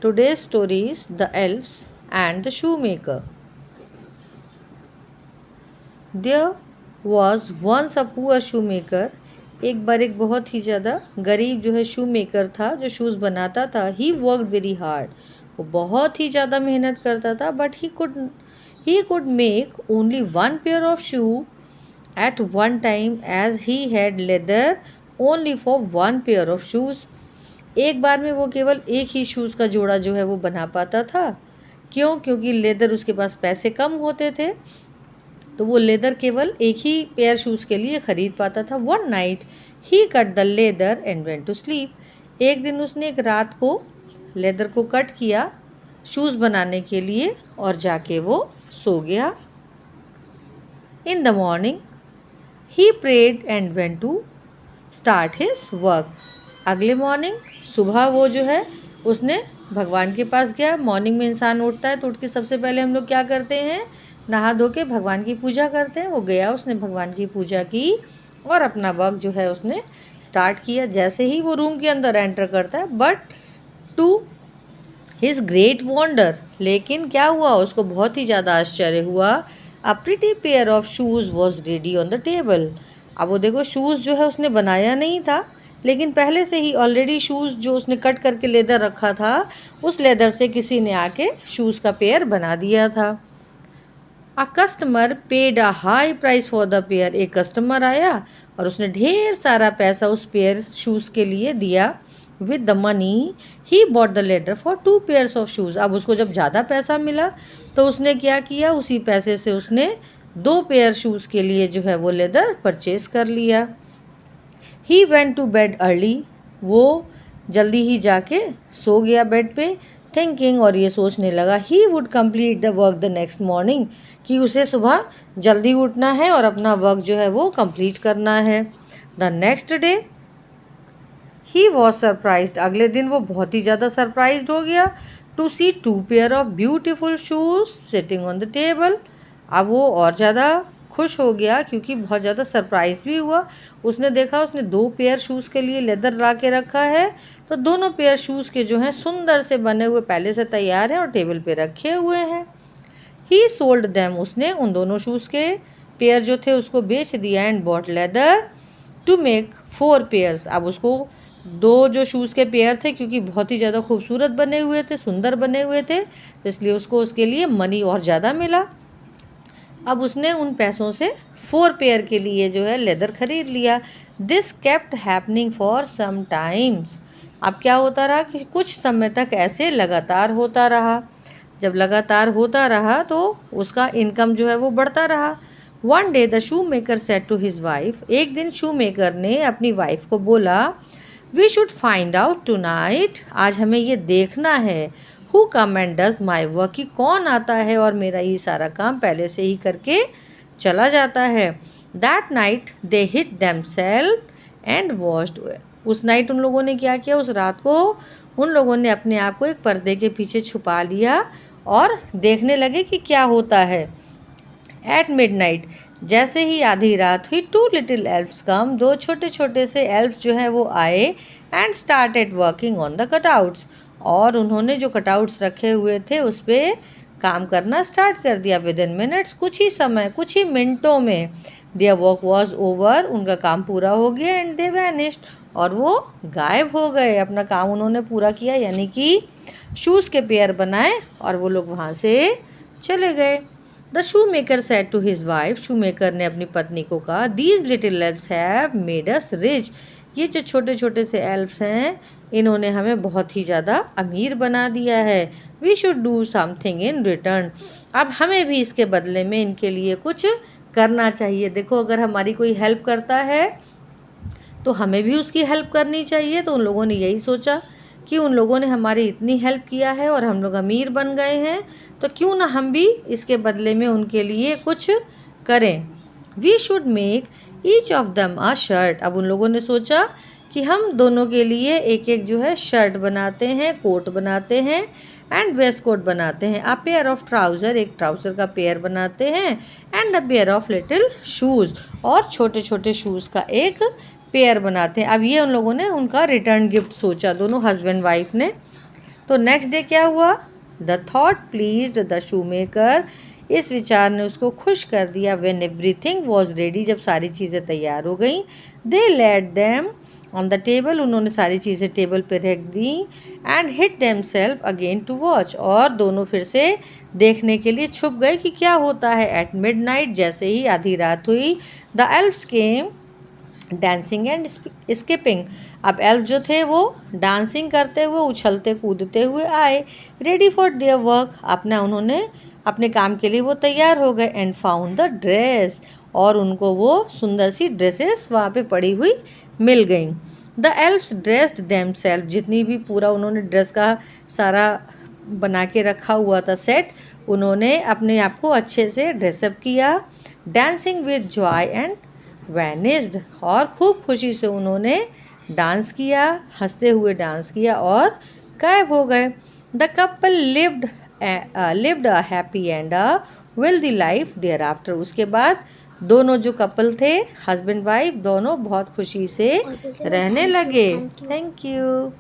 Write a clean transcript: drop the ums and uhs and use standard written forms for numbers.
Today's story is The Elves and the Shoemaker. There was once a poor shoemaker. एक बार एक बहुत ही ज़्यादा गरीब जो है शू मेकर था, जो शूज़ बनाता था. He worked very hard. वो बहुत ही ज़्यादा मेहनत करता था. But he could make only one pair of shoe at one time, as he had leather only for one pair of shoes. एक बार में वो केवल एक ही शूज़ का जोड़ा जो है वो बना पाता था. क्यों? क्योंकि लेदर उसके पास पैसे कम होते थे, तो वो लेदर केवल एक ही पेयर शूज़ के लिए ख़रीद पाता था. One night he cut the leather and went to sleep. एक दिन उसने एक रात को लेदर को कट किया शूज़ बनाने के लिए और जाके वो सो गया. In the morning he prayed and went to start his work. अगले मॉर्निंग सुबह वो जो है उसने भगवान के पास गया. मॉर्निंग में इंसान उठता है तो उठ के सबसे पहले हम लोग क्या करते हैं? नहा धो के भगवान की पूजा करते हैं. वो गया, उसने भगवान की पूजा की और अपना वर्क जो है उसने स्टार्ट किया. जैसे ही वो रूम के अंदर एंटर करता है, but to his great wonder, लेकिन क्या हुआ? उसको बहुत ही ज़्यादा आश्चर्य हुआ. A pretty pair of shoes was ready on the table. अब वो देखो, शूज़ जो है उसने बनाया नहीं था, लेकिन पहले से ही ऑलरेडी शूज़ जो उसने कट करके लेदर रखा था, उस लेदर से किसी ने आके शूज़ का पेयर बना दिया था. A customer paid a high price for the pair. एक कस्टमर आया और उसने ढेर सारा पैसा उस पेयर शूज़ के लिए दिया. With the money he bought the leather for 2 pairs of shoes. अब उसको जब ज़्यादा पैसा मिला तो उसने क्या किया? उसी पैसे से उसने 2 पेयर शूज़ के लिए जो है वो लेदर परचेज कर लिया. He went to bed early. वो जल्दी ही जाके सो गया बेड पे. थिंकिंग, और ये सोचने लगा, he would complete the work the next morning, कि उसे सुबह जल्दी उठना है और अपना वर्क जो है वो कंप्लीट करना है. The next day he was surprised. अगले दिन वो बहुत ही ज़्यादा सरप्राइज्ड हो गया to see 2 pair of beautiful shoes sitting on the table. अब वो और ज़्यादा खुश हो गया क्योंकि बहुत ज़्यादा सरप्राइज़ भी हुआ. उसने देखा उसने 2 पेयर शूज़ के लिए लेदर ला के रखा है, तो दोनों पेयर शूज़ के जो हैं सुंदर से बने हुए पहले से तैयार हैं और टेबल पे रखे हुए हैं. ही सोल्ड देम. उसने उन दोनों शूज़ के पेयर जो थे उसको बेच दिया. And bought leather to make 4 pairs. अब उसको 2 जो शूज़ के पेयर थे, क्योंकि बहुत ही ज़्यादा खूबसूरत बने हुए थे, सुंदर बने हुए थे, तो इसलिए उसको उसके लिए मनी और ज़्यादा मिला. अब उसने उन पैसों से 4 पेयर के लिए जो है लेदर ख़रीद लिया. This kept happening for some times. अब क्या होता रहा कि कुछ समय तक ऐसे लगातार होता रहा. जब लगातार होता रहा तो उसका इनकम जो है वो बढ़ता रहा. One day the shoe maker said to his wife. एक दिन शू मेकर ने अपनी वाइफ को बोला, we should find out tonight. आज हमें ये देखना है, who come and does my work, कि कौन आता है और मेरा ये सारा काम पहले से ही करके चला जाता है. That night they hid themselves and watched. उस नाइट उन लोगों ने क्या किया? उस रात को उन लोगों ने अपने आप को एक पर्दे के पीछे छुपा लिया और देखने लगे कि क्या होता है. एट मिडनाइट, जैसे ही आधी रात हुई, 2 लिटिल एल्फ्स कम. 2 छोटे छोटे से एल्फ जो है वो आए. And started working on the cutouts. और उन्होंने जो कटआउट्स रखे हुए थे उस पर काम करना स्टार्ट कर दिया. विद इन मिनट्स, कुछ ही समय, कुछ ही मिनटों में, देयर वर्क वॉज ओवर. उनका काम पूरा हो गया. And they vanished. और वो गायब हो गए. अपना काम उन्होंने पूरा किया, यानी कि शूज़ के पेयर बनाए और वो लोग वहाँ से चले गए. The shoe maker said to his wife. Shoe maker ने अपनी पत्नी को कहा, these little elves have made us rich. ये जो छोटे छोटे से एल्फ्स हैं, इन्होंने हमें बहुत ही ज़्यादा अमीर बना दिया है. We should do something in return. अब हमें भी इसके बदले में इनके लिए कुछ करना चाहिए. देखो, अगर हमारी कोई हेल्प करता है तो हमें भी उसकी हेल्प करनी चाहिए. तो उन लोगों ने यही सोचा कि उन लोगों ने हमारी इतनी हेल्प किया है और हम लोग अमीर बन गए हैं, तो क्यों ना हम भी इसके बदले में उनके लिए कुछ करें. We should make each of them a shirt. अब उन लोगों ने सोचा कि हम दोनों के लिए एक एक जो है शर्ट बनाते हैं, कोट बनाते हैं, एंड वेस्ट कोट बनाते हैं. अ पेयर ऑफ ट्राउज़र, एक ट्राउज़र का पेयर बनाते हैं. And a pair of little shoes, और छोटे छोटे शूज़ का एक पेयर बनाते हैं. अब ये उन लोगों ने उनका रिटर्न गिफ्ट सोचा, दोनों हस्बैंड वाइफ ने. तो नेक्स्ट डे क्या हुआ? The thought pleased the shoe maker, इस विचार ने उसको खुश कर दिया। व्हेन एवरीथिंग वॉज रेडी, जब सारी चीज़ें तैयार हो गई। They laid them on the table, उन्होंने सारी चीज़ें टेबल पे रख दी। And hid themselves again to watch, और दोनों फिर से देखने के लिए छुप गए कि क्या होता है। एट मिडनाइट, जैसे ही आधी रात हुई, the elves came dancing and skipping, अब एल्फ जो थे वो डांसिंग करते हुए, उछलते कूदते हुए आए। रेडी फॉर देयर वर्क, उन्होंने अपने काम के लिए वो तैयार हो गए। एंड फाउंड द ड्रेस, और उनको वो सुंदर सी ड्रेसेस वहाँ पे पड़ी हुई मिल गई। द एल्फ्स ड्रेस्ड देमसेल्फ, जितनी भी पूरा उन्होंने ड्रेस का सारा बना के रखा हुआ था सेट, उन्होंने अपने आप को अच्छे से ड्रेसअप किया। Dancing with Joy and vanished, और खूब खुशी से उन्होंने डांस किया, हंसते हुए डांस किया और गायब हो गए। The couple lived a happy and a wealthy life thereafter, उसके बाद दोनों जो कपल थे, हस्बैंड वाइफ दोनों, बहुत खुशी से रहने लगे। Thank you.